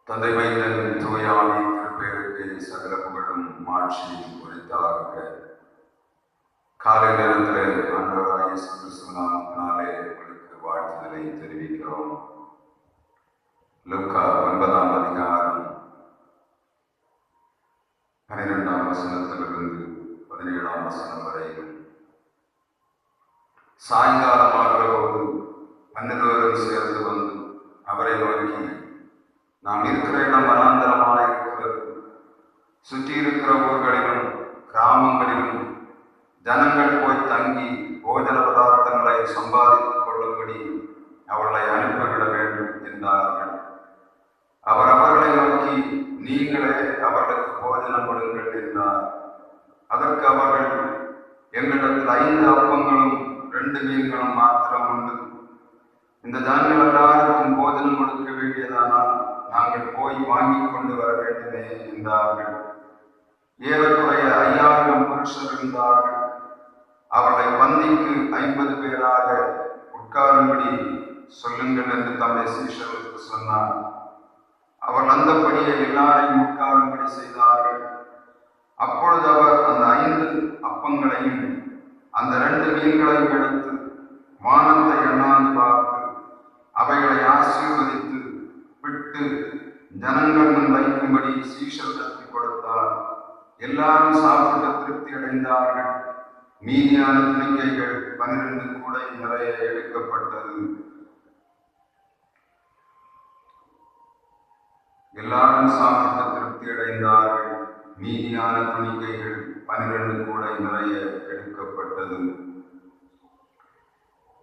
தந்தை மைந்தன் தூயாவி திருப்பெயருக்கு சகல புகழும் மாட்சியும் உரித்தாக. காலை நேரத்தில் ஆண்டவராகிய இயேசு கிறிஸ்துவினாலே உங்களுக்கு வாழ்த்துதலை தெரிவிக்கிறோம். லூக்கா 9ஆம் அதிகாரம் 12ஆம் வசனத்திலிருந்து 17ஆம் வசனம் வரையிலும். சாயங்காலமாகிற போது 12 சேர்ந்து வந்து அவரை நோக்கி, நாம் இருக்கிற இடம் வனாந்தரமாக இருக்கிறது. சுற்றி இருக்கிற ஊர்களிலும் கிராமங்களிலும் ஜனங்கள் போய் தங்கி போஜன பதார்த்தங்களை சம்பாதித்துக் கொள்ளும்படி அவர்களை அனுப்பிவிட வேண்டும் என்றார்கள். அவர் அவர்களை நோக்கி, நீங்களே அவர்களுக்கு போஜனம் கொடுங்கள் என்றார். அதற்கு அவர்கள், எங்களிடத்தில் 5 அப்பங்களும் 2 மீன்களும் மாத்திரம் உண்டு. இந்த ஜனங்கள் எல்லாருக்கும் போஜனம் கொடுக்க வேண்டியதானால் நாங்கள் போய் வாங்கி கொண்டு வர வேண்டுமே என்றார்கள். ஏறக்குறைய 5000 புருஷர் இருந்தார்கள். அவர்களை பந்திக்கு 50 பேராக உட்காரும்படி சொல்லுங்கள் என்று தம்முடைய சீஷர்களுக்கு சொன்னார். அவர்கள் அந்தபடியே எல்லாரையும் உட்காரும்படி செய்தார்கள். அப்பொழுது அவர் அந்த 5 அப்பங்களையும் அந்த 2 மீன்களையும் எடுத்து வானத்தை எண்ணாந்து பார்த்து அவைகளை ஆசீர்வதித்து விட்டு ஜனங்கள் முன் வைக்கும்படி சீஷர்களுக்கு கொடுத்தார். எல்லாரும் சாப்பிட்டு திருப்தி அடைந்தார்கள். மீதியான துணிக்கைகள் 12 கூடை நிறைய எடுக்கப்பட்டது. எல்லாரும் சாப்பிட்டு திருப்தி அடைந்தார்கள். மீதியான துணிக்கைகள் 12 கூடை நிறைய எடுக்கப்பட்டது.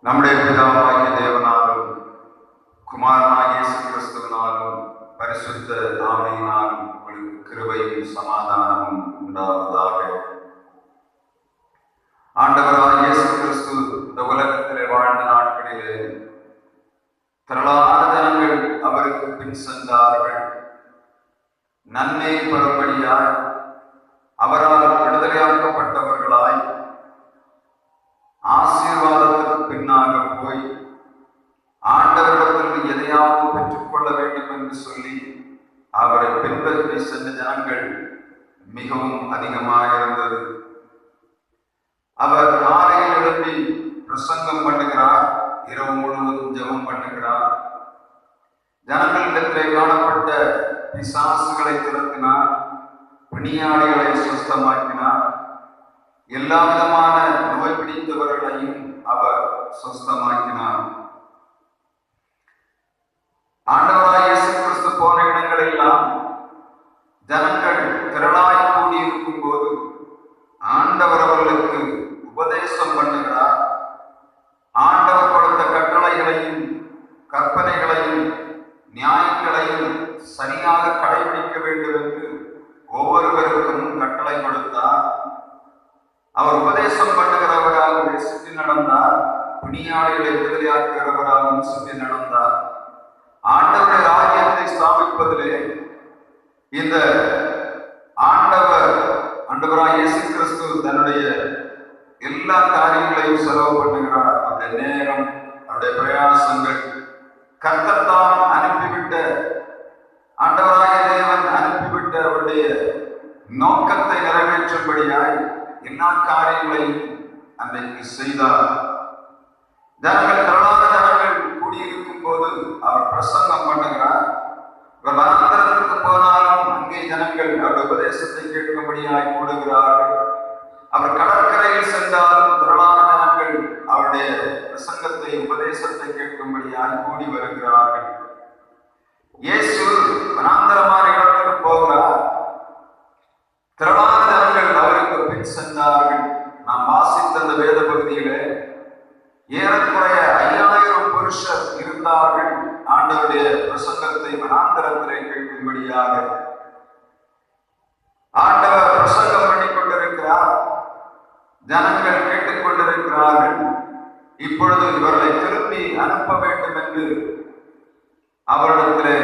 நம்முடைய பிதாவாகிய தேவனாலும் குமாரனாகிய இயேசு கிறிஸ்துவினாலும் பரிசுத்த ஆவியினாலும் உங்களுக்கு கிருபையும் சமாதானமும் உண்டாவதாக. ஆண்டவராகிய இயேசு கிறிஸ்து இந்த உலகத்திலே வாழ்ந்த நாட்களிலே திரளான ஜனங்கள் அவருக்கு பின் சென்றார்கள். நன்மை பெறும்படியாய் அவரால் விடுதலையாக்கப்பட்டவர்களாய் ஆசீர்வாதத்துக்கு பின்னாக போய் ஆண்டவரிடத்தில் எதையாவது பெற்றுக்கொள்ள வேண்டும் என்று சொல்லி அவரை பின்பற்றி சென்ற ஜனங்கள் மிகவும் அதிகமாக இருந்தது. அவர் காலையில் எழுப்பி பிரசங்கம் பண்ணுகிறார், இரவு முழுவதும் ஜெபம் பண்ணுகிறார். ஜனங்களிடத்திலே காணப்பட்ட பிசாசுகளை துரத்தினார், பிணியாளிகளை சுஸ்தமாக்கினார், எல்லா விதமான நோய் பிடித்தவர்களையும் அவர் சுஸ்தமாக்கினார். ஆண்டவராகிய இயேசு கிறிஸ்து போன இடங்களெல்லாம் ஜனங்கள் திரளாய் கூடியிருக்கும் போது ஆண்டவர் அவர்களுக்கு உபதேசம் பண்ணுகிறார். ஆண்டவர் கொடுத்த கட்டளைகளையும் கற்பனைகளையும் நியாயங்களையும் சரியாக கடைபிடிக்க வேண்டும் என்று ஒவ்வொருவருக்கும் கட்டளை கொடுத்தார். அவர் உபதேசம் பண்ணுகிறவராகவும் சுற்றி நடந்தார், பிணியாளிகளை விடுதலையாக்குகிறவராகவும் சுற்றி நடந்தார். ஆண்டவருடைய ராஜ்யத்தை ஸ்தாபிப்பதிலே இந்த ஆண்டவராகிய இயேசு கிறிஸ்து தன்னுடைய எல்லா காரியங்களையும் செலவு பண்ணுகிறார். அவருடைய நேரம், அவருடைய பிரயாசங்கள், கர்த்தர் அனுப்பிவிட்ட ஆண்டவராகிய தேவன் அனுப்பிவிட்ட அவருடைய நோக்கத்தை நிறைவேற்றும்படியாய் எல்லா காரியங்களையும் அன்றைக்கு செய்தார். ஜனங்கள் திரளான ஜனங்கள் கூடியிருக்கும் போது அவர் பிரசங்கம் பண்ணுகிறார். இவர் வனாந்தரத்திற்கு போனாலும் அங்கே ஜனங்கள் அவருடைய உபதேசத்தை கேட்கும்படியாய் கூடுகிறார்கள். அவர் கடற்கரையில் சென்றாலும் திரளான ஜனங்கள் அவருடைய பிரசங்கத்தை உபதேசத்தை கேட்கும்படியாய் கூடி வருகிறார்கள். இயேசு வனாந்தரமான இடத்துக்கு போகிறார். திரளான ஜனங்கள் அவருக்கு பின் சென்றார்கள். நாம் வாசித்த அந்த வேத பகுதியிலே ஏறக்குறைய 5000 புருஷர் இருந்தார்கள். ஆண்டவருடைய பிரசங்கத்தை வனாந்தரத்திலே கேட்கும்படியாக ஆண்டவர் பிரசங்கம் பண்ணி கொண்டிருக்கிறார். ஜனங்கள் கேட்டுக்கொண்டிருக்கிறார்கள். இப்பொழுது இவர்களை திரும்பி அனுப்ப வேண்டும் என்று அவரிடத்திலே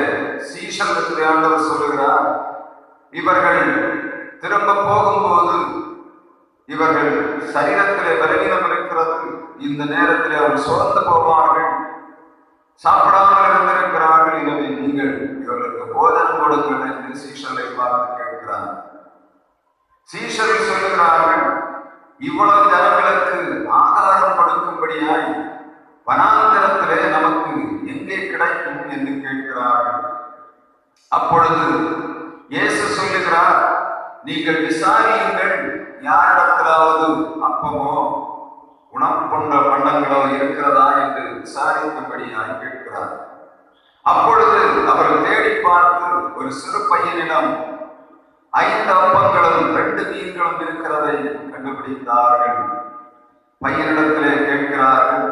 சீஷர்களுக்கு ஆண்டவர் சொல்லுகிறார். இவர்கள் திரும்ப போகும்போது இவர்கள் சரீரத்திலே பலவீனம் இருக்கிறது. இந்த நேரத்தில் அவர் சோர்ந்து போவார்கள், சாப்பிடாமல் இருந்திருக்கிறார்கள். எனவே நீங்கள் இவர்களுக்கு போதனம் போடுங்கள் என்று சீஷரை பார்த்து கேட்கிறார். சீஷர்கள் சொல்லுகிறார்கள், இவ்வளவு ஜனங்களுக்கு ஆகாரம் கொடுக்கும்படியாய் வனாந்தரத்திலே நமக்கு எங்கே கிடைக்கும் என்று கேட்கிறார்கள். அப்பொழுது இயேசு சொல்லுகிறார், நீங்கள் விசாரியுங்கள், யாரிடத்திலாவது அப்பமோ உணவு போன்ற பண்டங்களோ இருக்கிறதா என்று விசாரிக்கும்படியாய் கேட்கிறார். அப்பொழுது அவர்கள் தேடி பார்த்து ஒரு சிறு பையனிடம் 5 அப்பங்களும் 2 மீன்களும் இருக்கிறதை கண்டுபிடித்தார்கள். பையனிடத்திலே கேட்கிறார்கள்.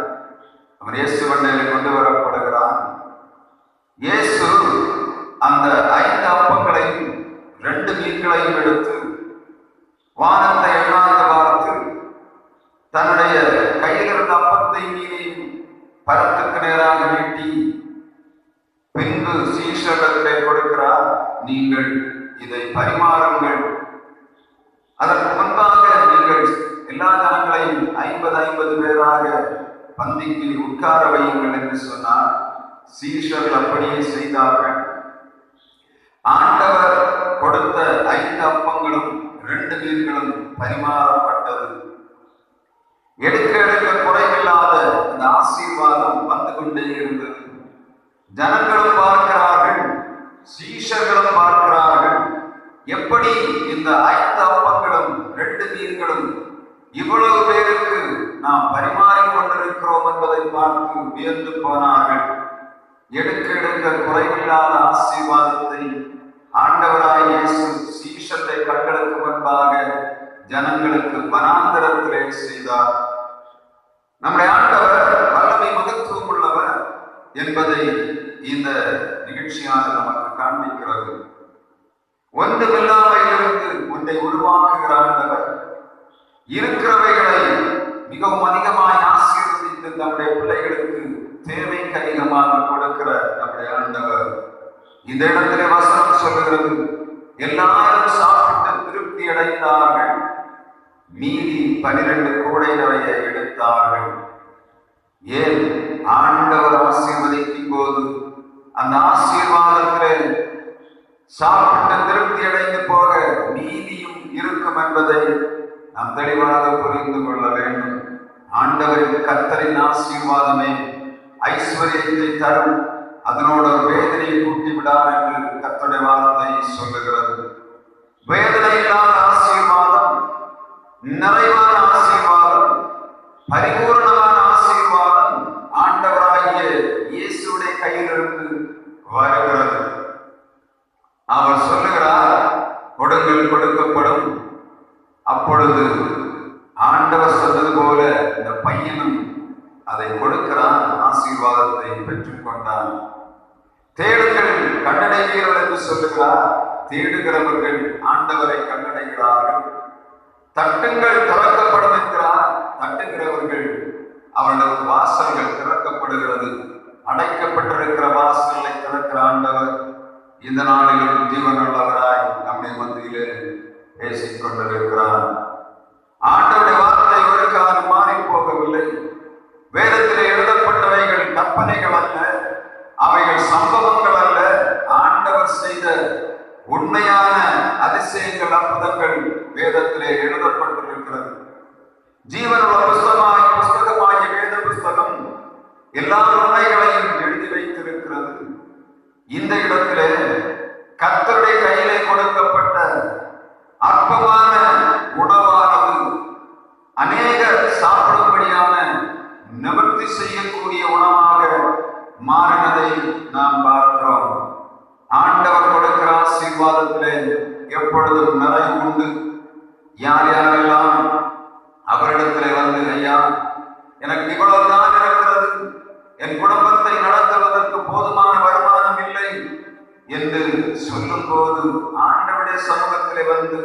அவன் இயேசு வண்டியிலே கொண்டு வரப்படுகிறான். இயேசு அந்த 5 அப்பங்களையும் 2 மீன்களையும் எடுத்து வானத்தை எண்ணாந்து பார்த்து தன்னுடைய கையில் இருந்த அப்பத்தை மீனையும் பரத்துக்கு நேராக நீட்டி பின்பு சீஷரிடத்திலே கொடுக்கிறார். நீங்கள் இதை பரிமாறுங்கள். அதற்கு முன்பாக நீங்கள் எல்லா ஜனங்களையும் 50 பேராக பந்திக்கு உட்கார வையுங்கள் என்று சொன்னார். சீஷர்கள் அப்படியே செய்தார்கள். ஆண்டவர் கொடுத்த 5 அப்பங்களும் 2 மீன்களும் பரிமாறப்பட்டது. எடுக்க எடுக்க குறைவில்லாத இந்த ஆசீர்வாதம் வந்து கொண்டே இருந்தது. ஜனங்களும் பார்க்கிறார்கள், சீஷர்களும் பார்க்கிறார்கள். எப்படி இந்த 5 அப்பங்களும் 2 மீன்களும் இவ்வளவு பேருக்கு நாம் பரிமாறிக் கொண்டிருக்கிறோம் என்பதை பார்த்து வியந்து போனார்கள். எடுக்க எடுக்க குறைவில்லாத ஆசீர்வாதத்தை ஆண்டவராய் இயேசு சீஷத்தை கண்களுக்கு முன்பாக ஜனங்களுக்கு வனாந்தரத்திலே செய்தார். நம்முடைய ஆண்டவர் வல்லமை மகத்துவம் உள்ளவர் என்பதை இந்த நிகழ்ச்சியாக நமக்கு காண்பிக்கிறது. ஒன்றுமில்லாமையிலிருந்து ஒன்றை உருவாக்குகிற ஆண்டவர் இருக்கிறவைகளை மிகவும் அதிகமாய் ஆசீர்வதித்து நம்முடைய பிள்ளைகளுக்கு தேவைக்கு அதிகமாக கொடுக்கிற நம்முடைய ஆண்டவர். இந்த இடத்திலே வசனம் சொல்லுகிறது, எல்லாரும் சாப்பிட்டு திருப்தி அடைந்தார்கள், மீதி 12 கூடை நிறைய எடுத்தார்கள். ஏன்? ஆண்டவர் ஆசீர்வதிக்கும் போது அந்த ஆசீர்வாதத்திலே சாப்பிட்டு திருப்தி அடைந்து போக மீதியும் இருக்கும் என்பதை நாம் தெளிவாக புரிந்து கொள்ள வேண்டும். ஆண்டவரின் கர்த்தரின் ஆசீர்வாதமே ஐஸ்வர்யத்தை தரும், அதனோட வேதனையை கூட்டி விடார் என்று கர்த்தருடைய வார்த்தை சொல்லுகிறது. வேதனை இல்லாத ஆசீர்வாதம், நிறைவான ஆசீர்வாதம், பரிபூர்ணமான ஆசீர்வாதம் ஆண்டவராகிய இயேசுடைய கையிலிருந்து வருகிறது. அவர் சொல்லுகிறார், கொடுங்கள் கொடுக்கப்படும். அப்பொழுது ஆண்டவர் சொன்னது போல இந்த பையனும் அதை கொடுக்கிறான், ஆசீர்வாதத்தை பெற்றுக் கொண்டான். தேடுங்கள் கண்டடைவீர்கள் என்று சொல்லுகிறார். தேடுகிறவர்கள் ஆண்டவரை கண்டடைகிறார்கள். தட்டுங்கள் திறக்கப்படும் என்கிறார். தட்டுகிறவர்கள் அவர்களுக்கு வாசல்கள் திறக்கப்படுகிறது. அடைக்கப்பட்டிருக்கிற வாசல்களை திறக்கிற ஆண்டவர் இந்த நாளிலும் ஜீவனுள்ளவராய் நம்முடைய மத்தியிலே பேசிக் கொண்டிருக்கிறார். ஆண்டவருடைய வார்த்தை ஒரு காலம் மாறி போகவில்லை. வேதத்திலே எழுதப்பட்டவைகள் கற்பனைகள் அல்ல, அவைகள் சம்பவங்கள் அல்ல. ஆண்டவர் செய்த உண்மையான அதிசயங்கள், அற்புதங்கள் வேதத்திலே எழுதப்பட்டிருக்கிறது. ஜீவனுள்ள புஸ்தகமாகிய வேத புஸ்தகம் எல்லா உண்மைகளையும் எழுதி வைத்திருக்கிறது. இந்த இடத்திலே கர்த்தருடைய கையிலே கொடுக்கப்பட்ட அற்பமான உணவானது அநேக சாப்பிடும்படியான நிவர்த்தி செய்யக்கூடிய உணவாக மாறினதை நாம் பார்க்கிறோம். ஆண்டவர் கொடுக்கிற ஆசீர்வாதத்திலே எப்பொழுதும் நிறைவு உண்டு. யார் யாரெல்லாம் அவரிடத்திலே வந்து, ஐயா எனக்கு இவ்வளவுதான் இருக்கிறது, என் குடும்பத்தை நடத்துவதற்கு போதுமான வருமானம் இல்லை என்று சொல்லும் போது ஆண்டவருடைய சமூகத்திலே வந்து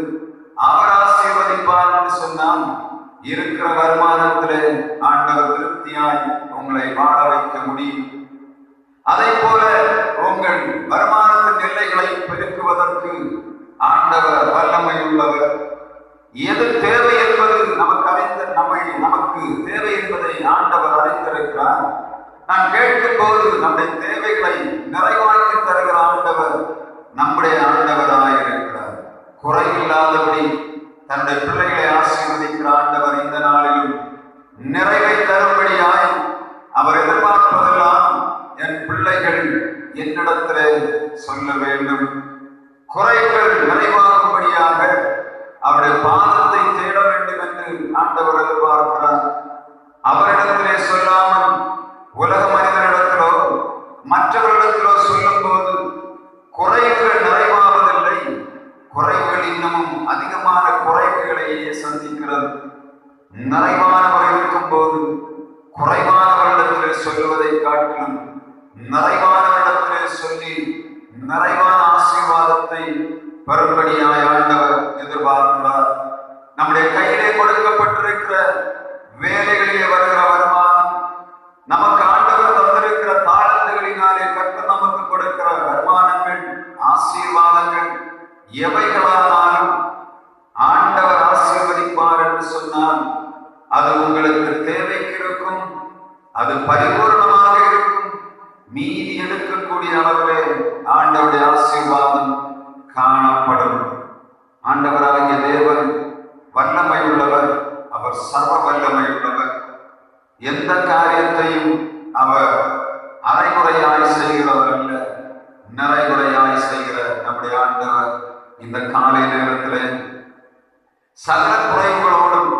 அவர் ஆசீர்வதிப்பார் என்று சொன்னால், இருக்கிற வருமானத்திலே ஆண்டவர் திருப்தியாய் உங்களை வாழ வைக்க முடியும். அதை போல உங்கள் வருமானத்தின் எல்லைகளை பெருக்குவதற்கு ஆண்டவர் வல்லமை உள்ளவர். எது தேவை என்பது நமக்கு தேவை என்பதை ஆண்டவர் அறிந்திருக்கிறார். நான் கேட்கும் போது நம்முடைய தேவைகளை நிறைவாக்கி தருகிற ஆண்டவர் நம்முடைய சொல்ல வேண்டும். குறைகள் நிறைவாகும்படியாக அவருடைய பாதத்தை தேட வேண்டும் என்று ஆண்டவர் எதிர்பார்க்கிறார். அவரிடத்திலே சொல்லாமல் உலக மனிதரிடத்திலோ மற்றவர்களிடத்திலோ சொல்லும் போது குறைவுகள் நிறைவாவதில்லை. குறைவுகள் இன்னமும் அதிகமான குறைவுகளையே சந்திக்கிறது. நிறைவானவர் இருக்கும் போது குறைவானவரிடத்திலே சொல்லுவதை காட்டிலும் நிறைவானவரிடத்திலே சொல்லி நிறைவான ஆசீர்வாதத்தை பெறும்படியாய் ஆண்டவர் எதிர்பார்க்கிறார். நம்முடைய கையிலே கொடுக்கப்பட்டிருக்கிற வேலைகளிலே வருகிற வருமானம், நமக்கு ஆண்டவர் தந்திருக்கிற தாளந்துகளினாலே கர்த்தர் நமக்கு கொடுக்கிற வருமானங்கள், ஆசீர்வாதங்கள் எவைகளானாலும் ஆண்டவர் ஆசீர்வதிப்பார் என்று சொன்னால் அது உங்களுக்கு தேவைக்கு இருக்கும், அது பரிபூர்ணமாக இருக்கும். மீதி எடுக்கக்கூடிய அளவிலே ஆண்டவருடைய ஆசீர்வாதம் காணப்படும். ஆண்டவராகிய தேவன் வல்லமை உள்ளவர். அவர் சர்வ வல்லமை உள்ளவர். எந்த காரியத்தையும் அவர் அரைகுறையாய் செய்கிறவர் அல்ல, நிறைகுறையாய் செய்கிற நம்முடைய ஆண்டவர் இந்த காலை நேரத்திலே சகல குறைவுகளோடும்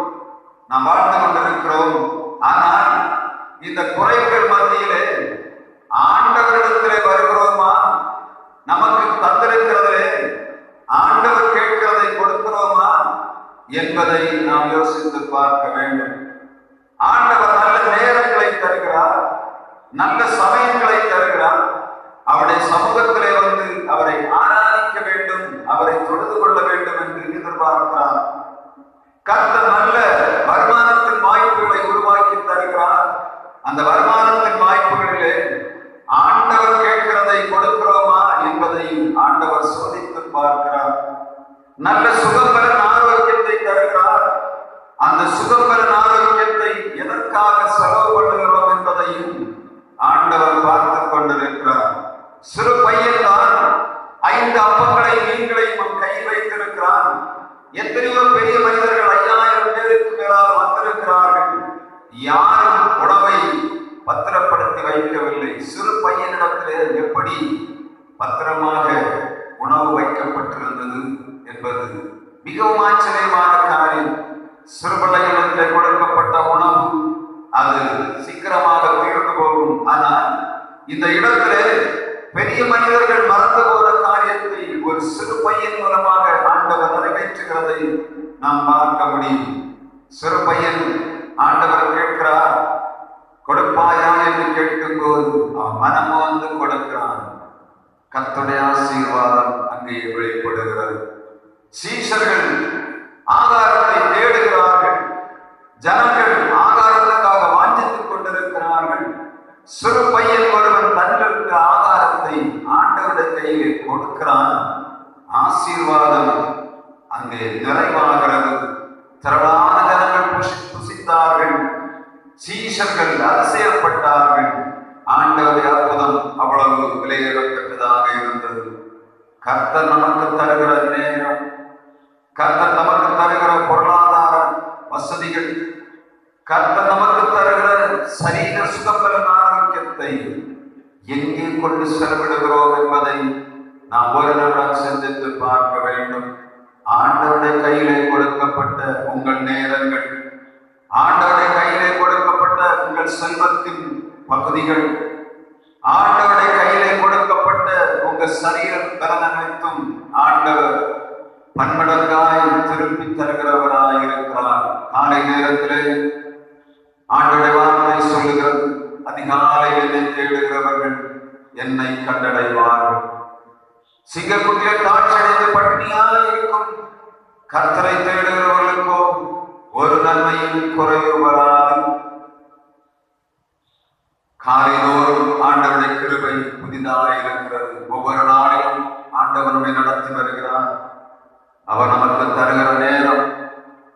நாம் வாழ்ந்து கொண்டிருக்கிறோம். ஆனால் இந்த குறைவுகள் மத்தியிலே ஆண்டவரிடத்திலே வருகிறோமா? நமக்கு தந்திருக்கிறதிலே ஆண்டவர் கேட்கிறதை கொடுக்கிறோமா என்பதை நாம் யோசித்து பார்க்க வேண்டும். ஆண்டவர் நல்ல நேரங்களை தருகிறார், நல்ல சமயங்களை தருகிறார். அவருடைய சமூகத்திலே வந்து அவரை ஆராதிக்க வேண்டும், அவரை தொழுது கொள்ள வேண்டும் என்று எதிர்பார்க்கிறார். கர்த்தர் நல்ல வருமானத்தின் வாய்ப்புகளை உருவாக்கி தருகிறார். அந்த வருமானத்தின் வாய்ப்புகளிலே ஆண்டவர் கேட்கிறதை கொடுக்கிறோமா என்பதை ஆண்டவர் சோதித்து பார்க்கிறார். நல்ல சுகம்பரன் ஆரோக்கியத்தை தருகிறார். அந்த சுகம்பரன் ஆரோக்கியத்தை எதற்காக செலவு பண்ணுகிறோம் என்பதையும் ஆண்டவர் பார்த்து கொண்டிருக்கிறார். சிறு பையன் தான் 5 அப்பங்களை மீன்களையும் கையில் வைத்திருக்கிறான். எத்தனையோ பெரிய மனிதர்கள் 5000 பேருக்கு மேலாக வந்திருக்கிறார்கள். யாரும் உணவை பத்திரப்படுத்தி வைக்கவில்லை. சிறு பையனிடத்திலே எப்படி பத்திரமாக உணவு வைக்கப்பட்டிருந்தது என்பது மிகவும் ஆச்சரியமான காரியம். சிறு பிள்ளைகளிடத்திலே கொடுக்கப்பட்ட உணவு அது சீக்கிரமாக தீர்ந்து போகும். ஆனால் இந்த இடத்திலே பெரிய மனிதர்கள் மறந்து போன காரியத்தை ஒரு சிறு பையன் மூலமாக ஆண்டவர் நிறைவேற்றுகிறதை நாம் பார்க்க முடியும். சிறு பையன் ஆண்டவர் கேட்கிறார், கொடுப்பாயா என்று கேட்கும் போது அவன் மனம் வந்து கொடுக்கிறான். கர்த்தருடைய ஆசீர்வாதம் அங்கே வெளிப்படுகிறது. சீஷர்கள் ஆகாரத்தை தேடுகிறார்கள். ஜனங்கள் ஆகாரத்துக்காக வாஞ்சித்துக் கொண்டிருக்கிறார்கள். சிறு பையன் ஒருவன் தன்னிருக்க ஆகாரத்தை ஆண்டவருடைய கையிலே கொடுக்கிறான். ஆசீர்வாதம் அங்கே நிறைவாகிறது. திரளான ஜனங்கள் புசித்தார்கள். சீஷர்கள் அதிசயப்பட்டார்கள். ஆண்டவருடைய அற்புதம் அவ்வளவு விலையேறப்பட்டதாக இருந்தது. கர்த்தர் நமக்கு தருகிற நேரம், கர்த்தர் நமக்கு தருகிற பொருளாதார வசதிகள், கர்த்தர் நமக்கு தருகிற சரீர சுகபலன் ஆரோக்கியத்தை எங்கே கொண்டு செலவிடுகிறோம் என்பதை நாம் ஒரு நிமிடம் சிந்தித்து பார்க்க வேண்டும். ஆண்டவருடைய கையிலே கொடுக்கப்பட்ட உங்கள் நேரங்கள், ஆண்டவருடைய கையிலே கொடுக்கப்பட்ட உங்கள் செல்வத்தின் பகுதிகள், ஆண்டவருடைய கையிலே கொடுக்கப்பட்ட உங்கள் சரீர பலன் அனைத்தும் ஆண்டவர் பன்மடங்காய் திருப்பி தருகிறவராய் இருக்கிறார். காலை நேரத்திலே ஆண்டவருடைய வார்த்தை சொல்லுகிறது, அதிகாலையில் என்னை தேடுகிறவர்கள் என்னை கண்டடைவார்கள். சிங்கக்குட்டியை காட்சியடைந்து பட்டினியாக இருக்கும் கர்த்தரை தேடுகிறவர்களுக்கோ ஒரு நன்மையும் குறைவு வராது. காலைதோறும் ஆண்டவருடைய கிருபை புதிதாக இருக்கிறது. ஒவ்வொரு நாளிலும் ஆண்டவர் நம்மை நடத்தி வருகிறார். அவர் நமக்கு தருகிற நேரம்,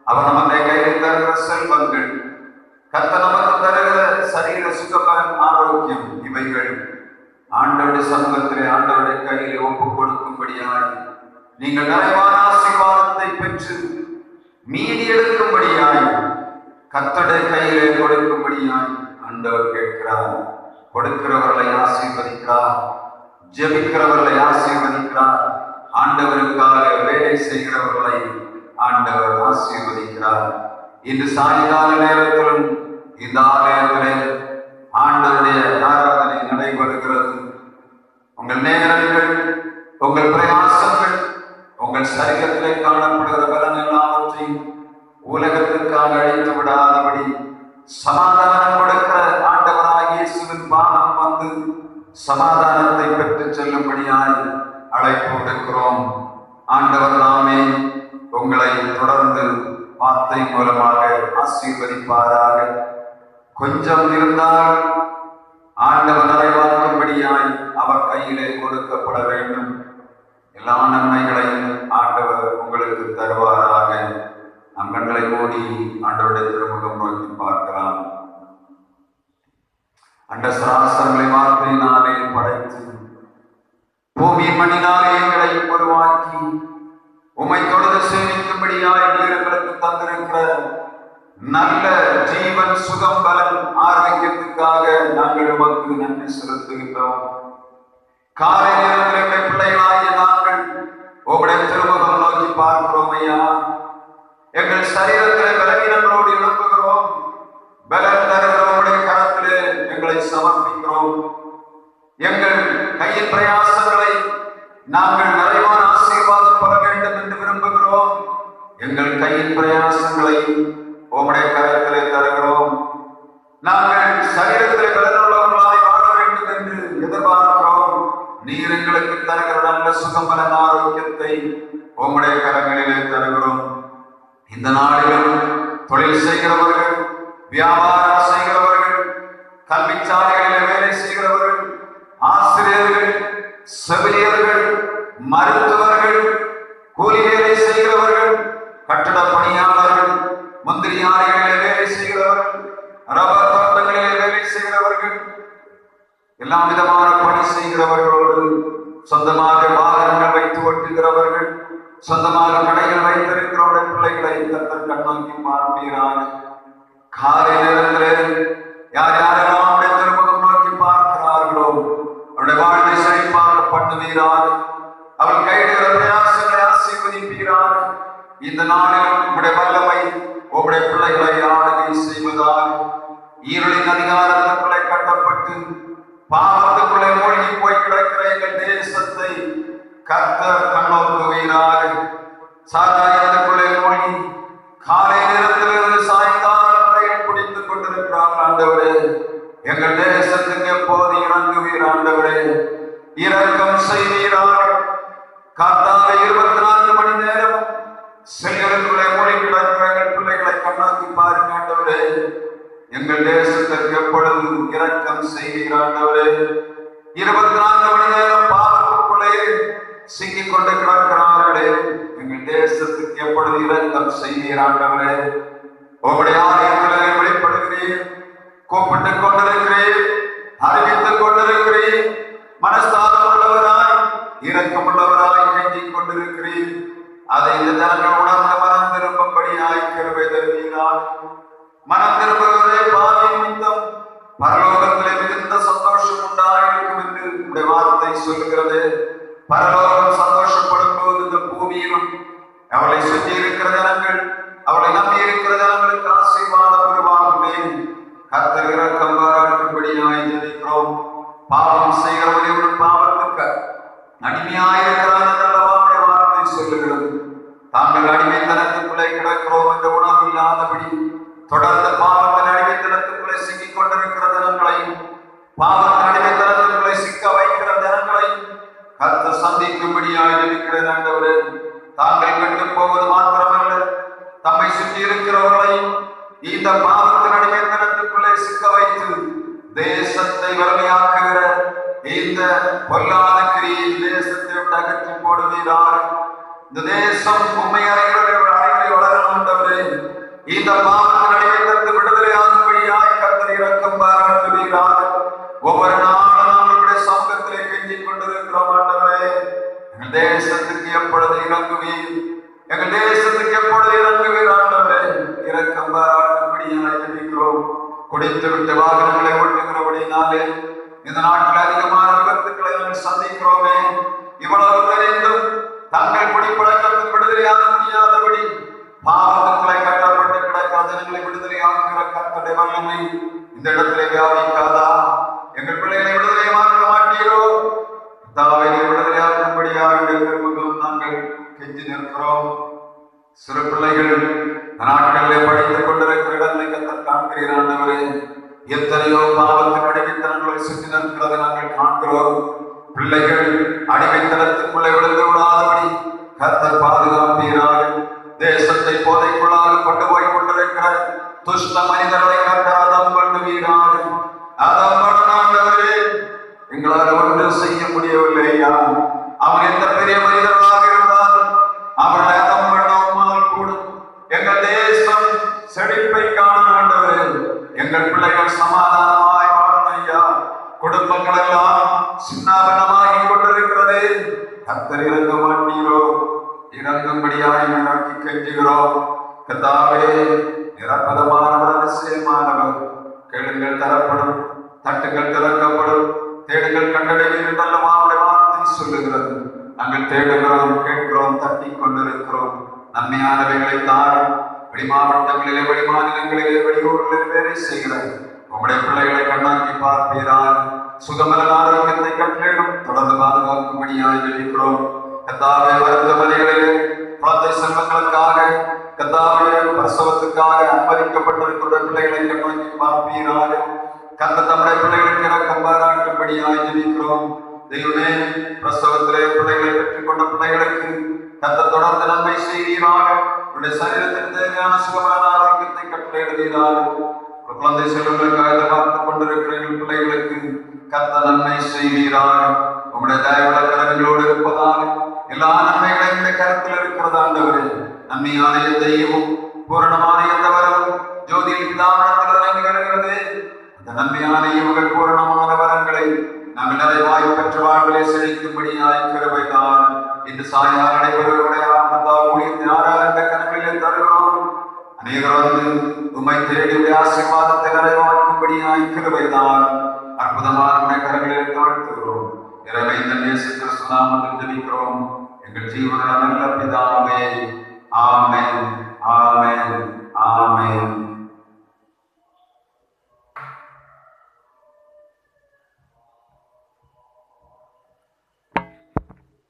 அவர் நமக்கு கையில் தருகிற செல்வங்கள், கர்த்தர் நமக்கு தருகிற சரீர சுகபலன் ஆரோக்கியம், இவைகள் ஆண்டவருடைய சமூகத்திலே ஆண்டவருடைய கையிலே ஒப்புக் கொடுக்கும்படியாய், நீங்கள் நிறைவான ஆசீர்வாதத்தை பெற்று மீதி எடுக்கும்படியாய், கர்த்தருடைய கையிலே கொடுக்கும்படியாய் ஆண்டவர் கேட்கிறார். கொடுக்கிறவர்களை ஆசீர்வதிக்கிறார், ஜெபிக்கிறவர்களை ஆசீர்வதிக்கிறார். இருக்கிறார். ஆண்டவருக்காக வேலை செய்கிறவர்களை ஆண்டவர் ஆசீர்வதிக்கிறார். இன்று சாயங்கால நேரத்திலும் இந்த ஆலயத்திலே ஆண்டவருடைய ஆராதனை நடைபெறுகிறது. உங்கள் நேரங்கள், உங்கள் பிரயாசங்கள், உங்கள் சரீரத்திலே காணப்படுகிற பலன் எல்லாவற்றையும் உலகத்திற்காக அழித்து விடாதபடி சமாதானம் கொடுக்கிற ஆண்டவராகிய இயேசுவின் பாதம் வந்து சமாதானத்தை பெற்று செல்லும்படியாய் அழைப்பு விடுக்கிறோம். ஆண்டவர் நாமே உங்களை தொடர்ந்து வார்த்தை மூலமாக ஆசீர்வதிப்பாராக. கொஞ்சம் இருந்தால் ஆண்டவர் நிறைவாக்கும்படியாய் அவர் கையிலே கொடுக்கப்பட வேண்டும். எல்லா நன்மைகளையும் ஆண்டவர் உங்களுக்கு தருவாராக. நம் கண்களை மூடி ஆண்டவருடைய திருமுகம் நோக்கி பார்க்கலாம். அண்ட சராசரங்களை வார்த்தையினாலே படைத்து பூமி மண்ணினாலே எங்களை உருவாக்கி உம்மை தொழுது சேமிக்கும்படியாய் நீர்களுக்கு தந்திருக்கிற நல்ல ஜீவன், சுகம், பலன், ஆரோக்கியத்துக்காக நாங்கள் உமக்கு நன்றி செலுத்துகின்றோம். காலை நேரத்தில் பிள்ளைகளாகிய நாங்கள் உங்களுடைய திருமுகம் நோக்கி பார்க்கிறோம் ஐயா. எங்கள் சரீரத்திலே பலவீனங்களோடு எழுப்புகிறோம். பலன் தருகிற உங்களுடைய கரத்திலே எங்களை சமர்ப்பிக்கிறோம். எங்கள் கையின் பிரயாசங்களை நாங்கள் நிறைவான ஆசீர்வாதம் பெற வேண்டும் என்று விரும்புகிறோம். எங்கள் கையின் பிரயாசங்களை உம்முடைய கரத்திலே தருகிறோம். நாங்கள் சரீரத்திலே பலனுள்ளவர்களாய் வாழ வேண்டும் என்று எதிர்பார்க்கிறோம். நீர் எங்களுக்கு தருகிற நல்ல சுகம், பலன், ஆரோக்கியத்தை உம்முடைய கரங்களிலே தருகிறோம். இந்த நாளிலும் தொழில் செய்கிறவர்கள், வியாபாரம் செய்கிறவர்கள், கல்விச்சாலைகளில் வேலை செய்கிறவர்கள், ஆசிரியர்கள், செவிலியர்கள், மருத்துவர்கள், கூலி வேலை செய்கிறவர்கள், கட்டட பணியாளர்கள், முந்திரியாலைகளில் வேலை செய்கிறவர்கள், ரப்பர் தோட்டங்களிலே வேலை செய்கிறவர்கள், எல்லா விதமான பணி செய்கிறவர்களோடு சொந்தமாக வாகனங்கள் வைத்து ஓட்டுகிறவர்கள், சொந்தமாக கடைகள் வைத்திருக்கிறவருடைய பிள்ளைகளை கர்த்தர் கண்ணோக்கி பார்ப்பீராக. காலை நேரத்திலே யார் யாரெல்லாம் அவருடைய திருமுகம் நோக்கி பார்க்கிறார்களோ அவருடைய வாழ்வை செழிப்பாக பண்ணுவீராக. அவள் கையிடுகிற பிரயாசங்களை ஆசீர்வதிப்பீராக. இந்த நாளில் உங்களுடைய வல்லமை உங்களுடைய பிள்ளைகளை ஆளுகை செய்வதாக. ஈரலின் அதிகாரத்துக்குள்ளே கட்டப்பட்டு பாவத்துக்குள்ளே மூழ்கி போய் கிடக்கிற எங்கள் தேசத்தை கர்த்தர் கண்ணோக்குவீராக. சாதாரணத்துக்குள்ளே மூழ்கி காலை நேரத்திலிருந்து சாயங்காலம் வரையில் குடித்துக் கொண்டிருக்கிறார்கள் ஆண்டவரே. எங்கள் தேசத்துக்கு எப்போது இறங்குவீர் ஆண்டவரே, இரக்கம் செய்வீராக. கர்த்தாவே 24 மணி நேரம் செல்களுக்குள்ளே மூழ்கி கிடக்கிற எங்கள் பிள்ளைகளை கண்ணோக்கி பாருங்க ஆண்டவரே. எங்கள் தேசத்திற்கு எப்பொழுது இரக்கம் செய்வீர் ஆண்டவரே. 24 மணி நேரம் பாவத்துக்குள்ளே சிக்கிக் கொண்டு கிடக்கிறார்களே, எங்கள் தேசத்துக்கு எப்பொழுது இரக்கம் செய்வீர் ஆண்டவரே. உங்களுடைய ஆலயத்திலே வெளிப்படுகிறீர், கூப்பிட்டுக் கொண்டிருக்கிறீர், அறிவித்துக் கொண்டிருக்கிறீர். மனஸ்தாபம் உள்ளவராய், இரக்கம் உள்ளவராய் கெஞ்சிக் கொண்டிருக்கிறீர். அதை இந்த ஜனங்கள் உணர்ந்து மனம் திரும்பும்படியாய் கிருபை தருவீராக. மனம் திரும்புவதே பாவி நிமித்தம் பரலோகத்திலே மிகுந்த சந்தோஷம் உண்டாயிருக்கும் என்று உடைய வார்த்தை சொல்லுகிறது. பரலோகம் சந்தோஷப்படும் போது இந்த பூமியிலும் அவளை சுற்றி இருக்கிற ஜனங்கள், அவளை நம்பி இருக்கிற ஜனங்களுக்கு ஆசீர்வாதம் உருவாகுமே. கர்த்தர் இரக்கம் பாராட்டும்படியாய் ஜெபிக்கிறோம். பாவம் செய்கிறவர்கள் பாவத்துக்கு அடிமையாயிருக்கிறார் என்றல்லவா உடைய வார்த்தை சொல்லுகிறது. தாங்கள் அடிமைத்தனத்துக்குள்ளே கிடக்கிறோம் என்ற உணர்வு இல்லாதபடி தொடர்ந்து பாவத்தின் அடிமைத்தனத்துக்குள்ளே சிக்கிக் கொண்டிருக்கிற ஜனங்களையும், பாவத்தின் அடிமைத்தனத்துக்குள்ளே சிக்க வைக்கிற ஜனங்களையும் கர்த்தர் சந்திக்கும்படியாய் இருக்கிற ஆண்டவரே. தாங்கள் கண்டு போவது மாத்திரமல்ல, தம்மை சுற்றி இருக்கிறவர்களையும் இந்த பாவத்தின் அடிமைத்தனத்துக்குள்ளே சிக்க வைத்து தேசத்தை வலிமையாக்குகிற இந்த பொல்லாத கிரியை தேசத்தை விட்டு அகற்றி போடுவீராக. இந்த தேசம் உண்மை அறைகளை வளரணும் ஆண்டவரே. இந்த பாவத்தின் அடிமைத்தனத்து விடுதலை ஆகும்படியாய் கர்த்தர் இரக்கம் பாராட்டுவீராக. ஒவ்வொரு நாளும் நம்மளுடைய சமூகத்திலே கெஞ்சிக் கொண்டிருக்கிறோம் ஆண்டவரே. எங்கள் தேசத்துக்கு எப்பொழுது இறங்குவீர், எங்கள் தேசத்துக்கு எப்பொழுது இறங்குவீர் ஆண்டவரே. இரக்கம் பாராட்டும்படியாய் ஜெபிக்கிறோம். குடித்து விட்டு வாகனங்களை ஓட்டுகிறபடினாலே இந்த நாட்டில் அதிகமான விபத்துக்களை நாங்கள் சந்திக்கிறோமே. இவ்வளவு நாங்கள் கெஞ்சி நிற்கிறோம். சிறு பிள்ளைகள் நாட்களிலே படித்துக் கொண்டிருக்கிற இடங்களை கர்த்தர் காண்கிறீர் ஆண்டவரே. எத்தனையோ பாவத்தின் அடிமைத்தனங்களை சுற்றி நிற்கிறதை நாங்கள் காண்கிறோம். பிள்ளைகள் அடிமைத்தனத்திற்குள்ளே விழுந்து விடாதபடி கர்த்தர் பாதுகாப்பீராக. தேசத்தை போதைக்குள்ளாக கொண்டு போய் கொண்டிருக்கிற துஷ்ட மனிதர்களை கர்த்தர் அதம் பண்ணுவீராக. அதம் பண்ண ஆண்டவரே, எங்களால் ஒன்றும் செய்ய முடியவில்லை ஐயா. அவன் எந்த பெரிய மனிதர்களாக இருந்தாலும் அவர்களை அதம் பண்ணாமல் கூடும். எங்கள் தேசம் செழிப்பை காண ஆண்டவரே. எங்கள் பிள்ளைகள் சமாதானமாய் வாழணும் ஐயா. குடும்பங்கள் எல்லாம் சின்னாபனமாகி கொண்டிருக்கிறது. கர்த்தர் இறங்க மாட்டீரோ? இறங்கும்படியாய் நோக்கி கெஞ்சுகிறோம். கர்த்தாவே, நிரப்பதமானவர், அதிசயமானவர். கேளுங்கள் தரப்படும், தட்டுகள் திறக்கப்படும், தேடுங்கள் கண்டடைவீர்கள் நல்ல வார்த்தை சொல்லுகிறது. நாங்கள் தேடுகிறோம், கேட்கிறோம், தட்டி கொண்டிருக்கிறோம். நன்மையானவைகளை தாரும். வெளிமாவட்டங்களிலே, வெளிமாநிலங்களிலே, வெளியூர்களிலே வேலை செய்கிறார். உங்களுடைய பிள்ளைகளை கண்ணாக்கி பார்ப்பீரால் சுகமல ஆரோக்கியத்தை கட்டளையிடும். தொடர்ந்து பாதுகாக்கும்படியாக ஜெபிக்கிறோம். கர்த்தாவே, வருத்தமனைகளிலே குழந்தை செல்வங்களுக்காக, கர்த்தாவே, பிரசவத்துக்காக அனுமதிக்கப்பட்டிருக்கிற பிள்ளைகளை கண்ணாக்கி பார்ப்பீரால் கர்த்தர் தம்முடைய பிள்ளைகளுக்கு இறக்கம் பாராட்டும்படியாக ஜெபிக்கிறோம். தெய்வமே, பிரசவத்திலே பிள்ளைகளை பெற்றுக்கொண்ட பிள்ளைகளுக்கு கர்த்தர் தொடர்ந்து நன்மை செய்வீராக. உடைய சரீரத்தின் தேவையான சுகமான ஆரோக்கியத்தை கட்டளையிடுவீராக. குழந்தை செல்வங்களுக்காக எதிர்பார்த்துக் கொண்டிருக்கிற எங்கள் பிள்ளைகளுக்கு கர்த்தர் நன்மை செய்வீராக. உங்களுடைய தயவுள்ள கரங்களோடு இருப்பதாக எல்லா நன்மைகளையும் இந்த கருத்தில் இருக்கிறது ஆண்டவரே. நன்மையான எந்தையும் பூரணமான எந்த வரவும் ஜோதியில் பிதாமணத்தில் இறங்கி வருகிறது. அந்த நன்மையான இவர்கள் பூரணமான வரங்களை நாங்கள் நிறைவாய் பெற்ற வாழ்விலே செழிக்கும்படியாய் கிருபைதான். இன்று சாயால் நடைபெறுவருடைய ஊழியத்தின் ஆராய்ந்த கனவிலே தருகிறோம். அநேகர் வந்து உம்மை தேடி ஆசீர்வாதத்தை நிறைவாக்கும்படியாய் கிருபைதான். அற்புதமான கரங்களில் தாழ்த்துகிறோம். இறைவன் நேச கிறிஸ்து நாமத்தில் ஜெபிக்கிறோம் எங்கள் ஜீவன நல்ல பிதாவே.